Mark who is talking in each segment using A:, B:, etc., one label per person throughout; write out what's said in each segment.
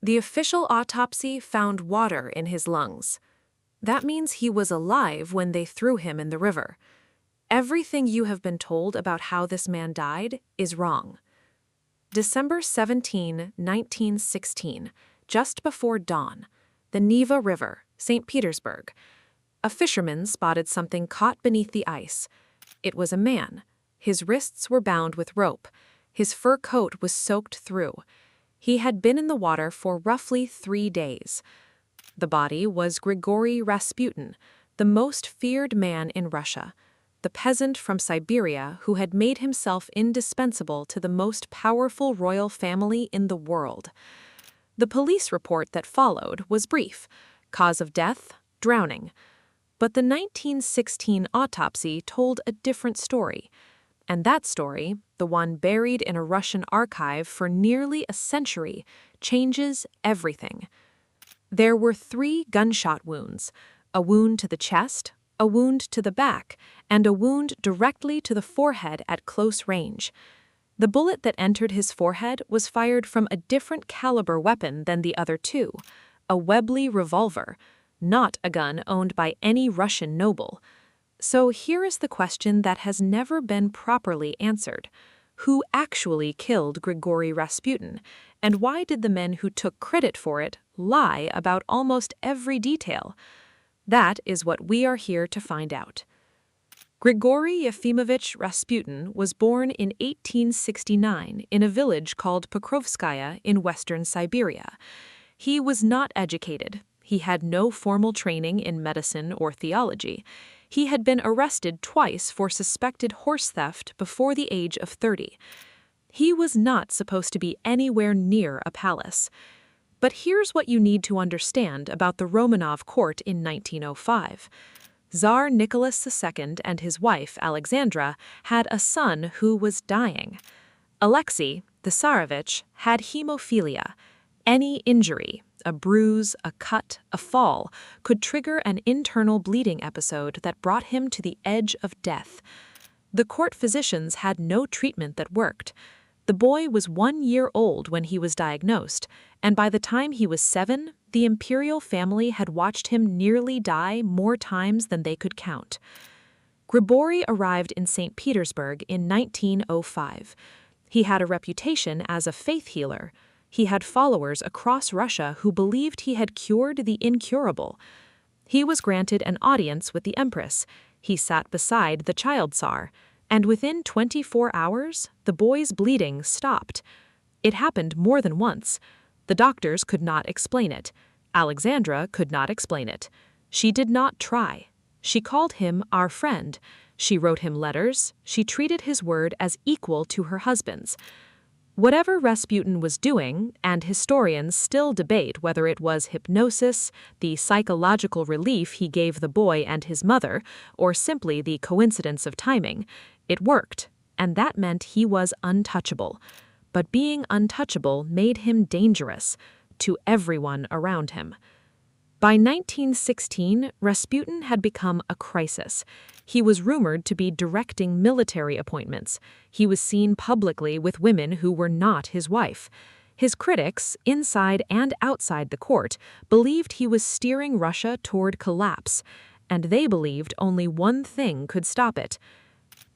A: The official autopsy found water in his lungs. That means he was alive when they threw him in the river. Everything you have been told about how this man died is wrong. December 17, 1916, just before dawn, the Neva River, St. Petersburg. A fisherman spotted something caught beneath the ice. It was a man. His wrists were bound with rope. His fur coat was soaked through. He had been in the water for roughly 3 days. The body was Grigori Rasputin, the most feared man in Russia, the peasant from Siberia who had made himself indispensable to the most powerful royal family in the world. The police report that followed was brief. Cause of death, drowning. But the 1916 autopsy told a different story. And that story, the one buried in a Russian archive for nearly a century, changes everything. There were 3 gunshot wounds, a wound to the chest, a wound to the back, and a wound directly to the forehead at close range. The bullet that entered his forehead was fired from a different caliber weapon than the other 2, a Webley revolver, not a gun owned by any Russian noble. So here is the question that has never been properly answered. Who actually killed Grigori Rasputin, and why did the men who took credit for it lie about almost every detail? That is what we are here to find out. Grigori Yefimovich Rasputin was born in 1869 in a village called Pokrovskaya in western Siberia. He was not educated. He had no formal training in medicine or theology. He had been arrested twice for suspected horse theft before the age of 30. He was not supposed to be anywhere near a palace. But here's what you need to understand about the Romanov court in 1905. Tsar Nicholas II and his wife, Alexandra, had a son who was dying. Alexei, the Tsarevich, had hemophilia. Any injury, a bruise, a cut, a fall, could trigger an internal bleeding episode that brought him to the edge of death. The court physicians had no treatment that worked. The boy was 1 year old when he was diagnosed, and by the time he was 7, the imperial family had watched him nearly die more times than they could count. Grigori arrived in St. Petersburg in 1905. He had a reputation as a faith healer. He had followers across Russia who believed he had cured the incurable. He was granted an audience with the Empress. He sat beside the child Tsar, and within 24 hours, the boy's bleeding stopped. It happened more than once. The doctors could not explain it. Alexandra could not explain it. She did not try. She called him our friend. She wrote him letters. She treated his word as equal to her husband's. Whatever Rasputin was doing, and historians still debate whether it was hypnosis, the psychological relief he gave the boy and his mother, or simply the coincidence of timing, it worked, and that meant he was untouchable. But being untouchable made him dangerous to everyone around him. By 1916, Rasputin had become a crisis. He was rumored to be directing military appointments. He was seen publicly with women who were not his wife. His critics, inside and outside the court, believed he was steering Russia toward collapse, and they believed only one thing could stop it.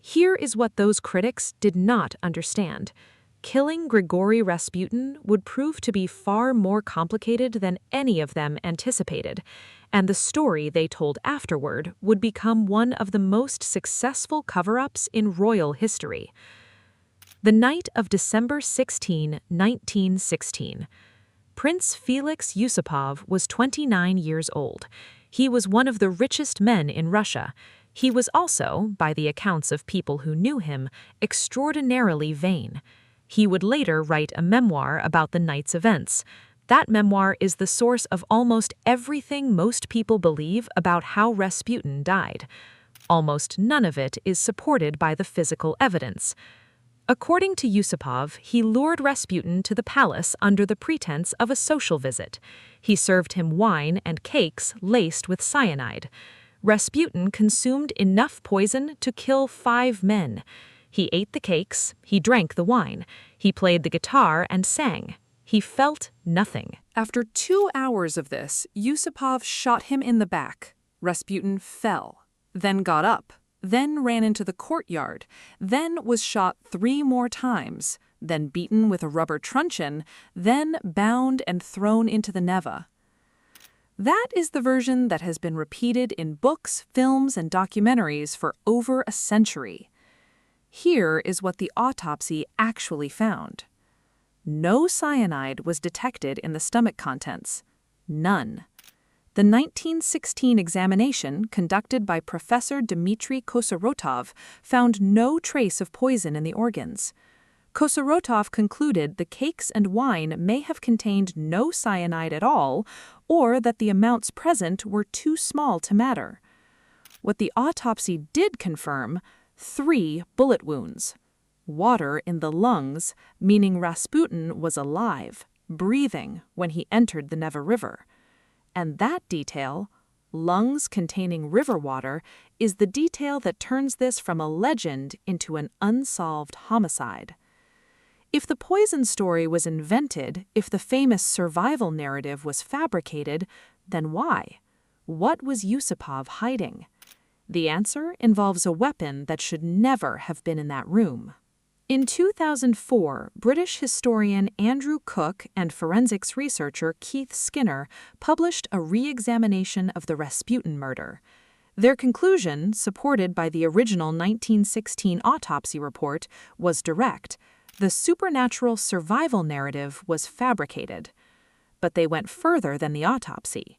A: Here is what those critics did not understand. Killing Grigori Rasputin would prove to be far more complicated than any of them anticipated, and the story they told afterward would become one of the most successful cover-ups in royal history. The night of December 16, 1916. Prince Felix Yusupov was 29 years old. He was one of the richest men in Russia. He was also, by the accounts of people who knew him, extraordinarily vain. He would later write a memoir about the night's events. That memoir is the source of almost everything most people believe about how Rasputin died. Almost none of it is supported by the physical evidence. According to Yusupov, he lured Rasputin to the palace under the pretense of a social visit. He served him wine and cakes laced with cyanide. Rasputin consumed enough poison to kill 5 men. He ate the cakes, he drank the wine, he played the guitar and sang. He felt nothing,
B: After 2 hours of this, Yusupov shot him in the back. Rasputin fell, then got up, then ran into the courtyard, then was shot 3 more times, then beaten with a rubber truncheon, then bound and thrown into the Neva. That is the version that has been repeated in books, films, and documentaries for over a century. Here is what the autopsy actually found. No cyanide was detected in the stomach contents. None. The 1916 examination, conducted by Professor Dmitry Kosarotov, found no trace of poison in the organs. Kosarotov concluded the cakes and wine may have contained no cyanide at all, or that the amounts present were too small to matter. What the autopsy did confirm: 3 bullet wounds. Water in the lungs, meaning Rasputin was alive, breathing, when he entered the Neva River. And that detail, lungs containing river water, is the detail that turns this from a legend into an unsolved homicide. If the poison story was invented, if the famous survival narrative was fabricated, then why? What was Yusupov hiding? The answer involves a weapon that should never have been in that room. In 2004, British historian Andrew Cook and forensics researcher Keith Skinner published a re-examination of the Rasputin murder. Their conclusion, supported by the original 1916 autopsy report, was direct. The supernatural survival narrative was fabricated. But they went further than the autopsy.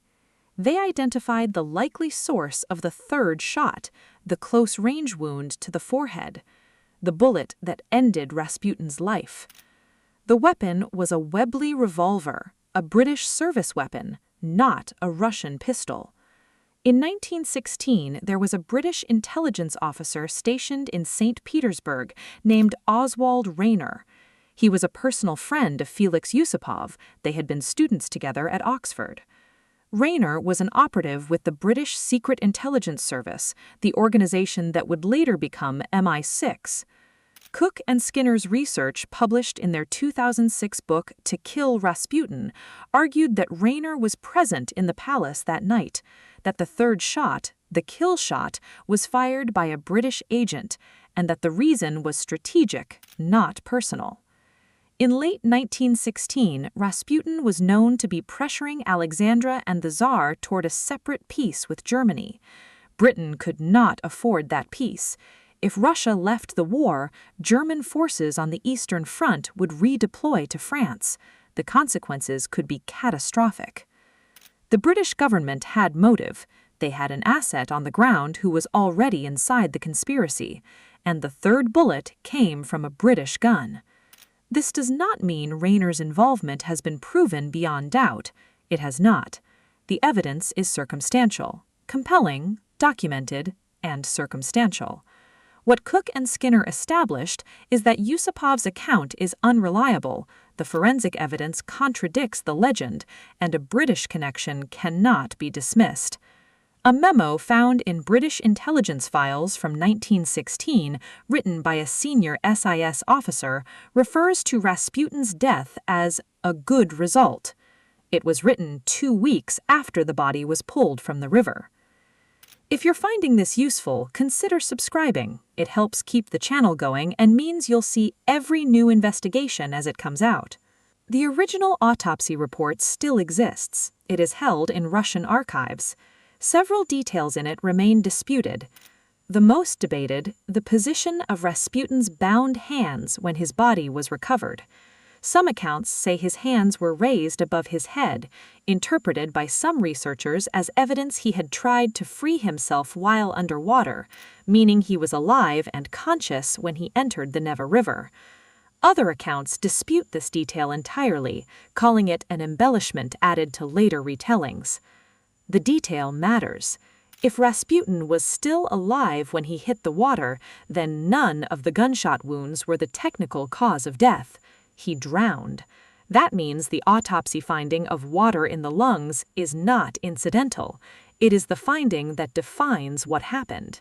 B: They identified the likely source of the 3rd shot, the close-range wound to the forehead, the bullet that ended Rasputin's life. The weapon was a Webley revolver, a British service weapon, not a Russian pistol. In 1916, there was a British intelligence officer stationed in St. Petersburg named Oswald Rayner. He was a personal friend of Felix Yusupov. They had been students together at Oxford. Rayner was an operative with the British Secret Intelligence Service, the organization that would later become MI6. Cook and Skinner's research, published in their 2006 book To Kill Rasputin, argued that Rayner was present in the palace that night, that the 3rd shot, the kill shot, was fired by a British agent, and that the reason was strategic, not personal. In late 1916, Rasputin was known to be pressuring Alexandra and the Tsar toward a separate peace with Germany. Britain could not afford that peace. If Russia left the war, German forces on the Eastern Front would redeploy to France. The consequences could be catastrophic. The British government had motive. They had an asset on the ground who was already inside the conspiracy, and the 3rd bullet came from a British gun. This does not mean Rayner's involvement has been proven beyond doubt. It has not. The evidence is circumstantial, compelling, documented, and circumstantial. What Cook and Skinner established is that Yusupov's account is unreliable, the forensic evidence contradicts the legend, and a British connection cannot be dismissed. A memo found in British intelligence files from 1916, written by a senior SIS officer, refers to Rasputin's death as a good result. It was written 2 weeks after the body was pulled from the river. If you're finding this useful, consider subscribing. It helps keep the channel going and means you'll see every new investigation as it comes out. The original autopsy report still exists. It is held in Russian archives. Several details in it remain disputed. The most debated, the position of Rasputin's bound hands when his body was recovered. Some accounts say his hands were raised above his head, interpreted by some researchers as evidence he had tried to free himself while underwater, meaning he was alive and conscious when he entered the Neva River. Other accounts dispute this detail entirely, calling it an embellishment added to later retellings. The detail matters. If Rasputin was still alive when he hit the water, then none of the gunshot wounds were the technical cause of death. He drowned. That means the autopsy finding of water in the lungs is not incidental. It is the finding that defines what happened.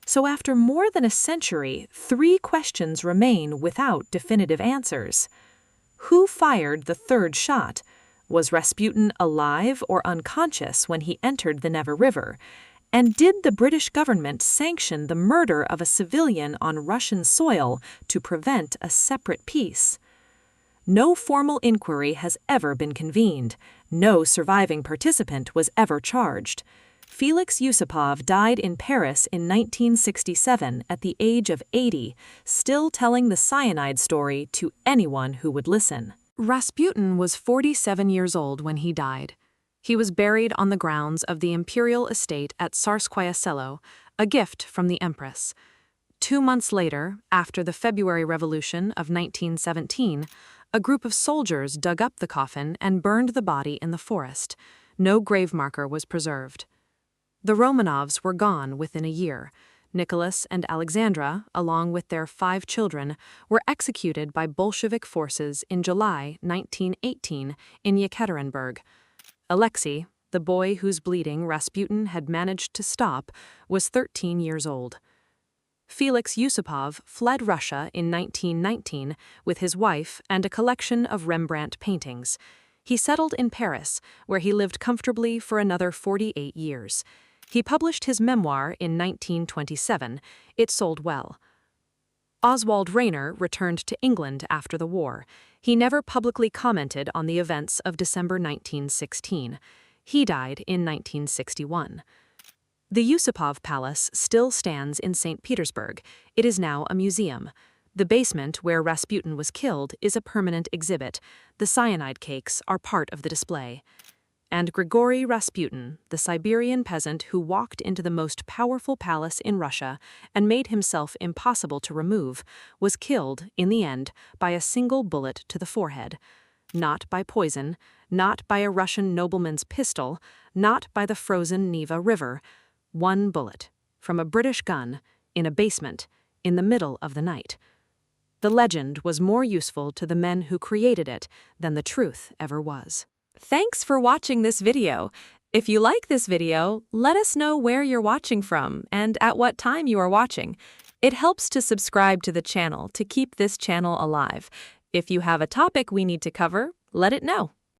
B: So after more than a century, 3 questions remain without definitive answers. Who fired the 3rd shot? Was Rasputin alive or unconscious when he entered the Neva River? And did the British government sanction the murder of a civilian on Russian soil to prevent a separate peace? No formal inquiry has ever been convened. No surviving participant was ever charged. Felix Yusupov died in Paris in 1967 at the age of 80, still telling the cyanide story to anyone who would listen.
A: Rasputin was 47 years old when he died. He was buried on the grounds of the imperial estate at Tsarskoye Selo, a gift from the Empress. 2 months later, after the February Revolution of 1917, a group of soldiers dug up the coffin and burned the body in the forest. No grave marker was preserved. The Romanovs were gone within a year. Nicholas and Alexandra, along with their 5 children, were executed by Bolshevik forces in July 1918 in Yekaterinburg. Alexei, the boy whose bleeding Rasputin had managed to stop, was 13 years old. Felix Yusupov fled Russia in 1919 with his wife and a collection of Rembrandt paintings. He settled in Paris, where he lived comfortably for another 48 years. He published his memoir in 1927. It sold well. Oswald Rayner returned to England after the war. He never publicly commented on the events of December 1916. He died in 1961. The Yusupov Palace still stands in St. Petersburg. It is now a museum. The basement where Rasputin was killed is a permanent exhibit. The cyanide cakes are part of the display. And Grigori Rasputin, the Siberian peasant who walked into the most powerful palace in Russia and made himself impossible to remove, was killed, in the end, by a single bullet to the forehead. Not by poison, not by a Russian nobleman's pistol, not by the frozen Neva River. 1 bullet, from a British gun, in a basement, in the middle of the night. The legend was more useful to the men who created it than the truth ever was. Thanks for watching this video. If you like this video, let us know where you're watching from and at what time you are watching. It helps to subscribe to the channel to keep this channel alive. If you have a topic we need to cover, let it know.